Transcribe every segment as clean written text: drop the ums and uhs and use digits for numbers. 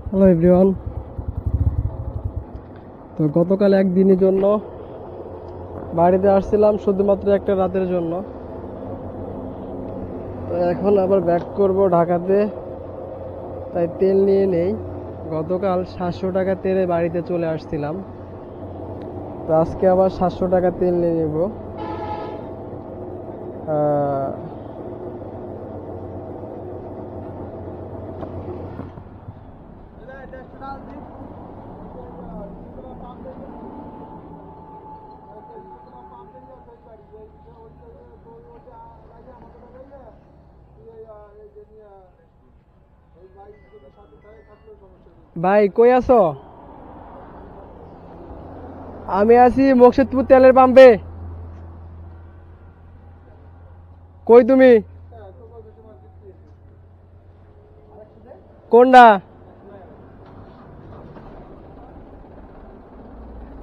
Hello everyone. তো গতকাল একদিনের জন্য বাড়িতে আসছিলাম, শুধুমাত্র একটা রাতের জন্য। তো এখন আবার ব্যাক করব ঢাকাতে, তাই তেল নিয়ে নেই। গতকাল 700 টাকা তেলে বাড়িতে চলে আসছিলাম, তো আজকে আবার 700 টাকা তেল নিয়ে নেব। ভাই কই আছো? আমি আছি মুকসিদপুর তেলের পাম্পে। কই তুমি? কোনটা?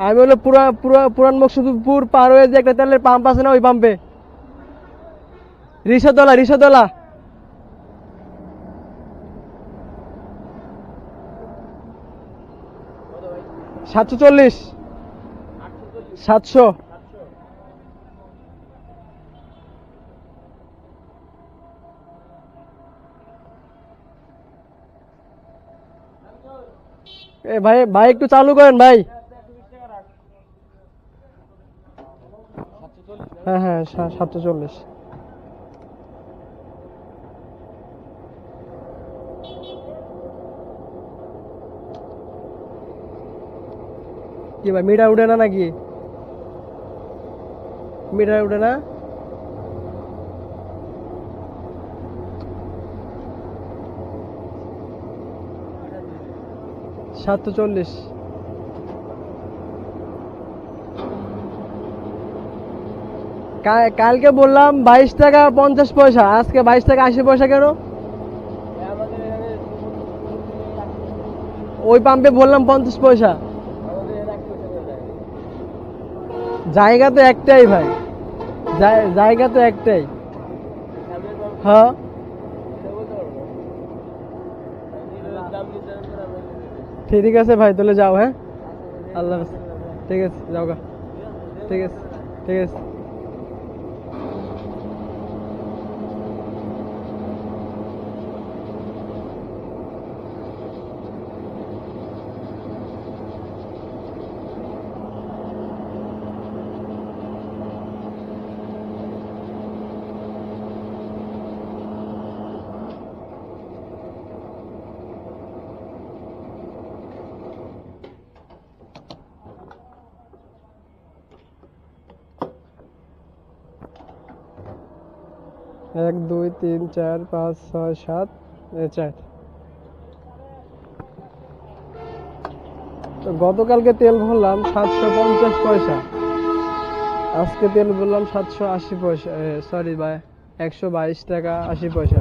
আমি হলো পুরান মুকসিদপুর পার হয়ে যে একটা তেলের পাম্প আছে না, ওই পাম্পে। রিসাদোলা 740 700। এ ভাই ভাই একটু চালু করেন ভাই। হ্যাঁ হ্যাঁ 740। কি ভাই মিটার উঠে না নাকি? মিটার উঠে না? $740। কালকে বললাম 22 টাকা 50 পয়সা, আজকে 22 টাকা 80 পয়সা কেন? ওই পাম্পে বললাম 50 পয়সা। জায়গা তো একটাই ভাই, জায়গা তো একটাই। হ্যাঁ ঠিক আছে ভাই, তাহলে যাও। হ্যাঁ আল্লাহ হাফেজ। ঠিক আছে যাও গা। ঠিক আছে ঠিক আছে। এক দুই তিন চার পাঁচ ছয় সাত, 4। তো গতকালকে তেল ভরলাম 750 পয়সা, আজকে তেল ভরলাম 780 পয়সা, সরি ভাই 122 টাকা 80 পয়সা।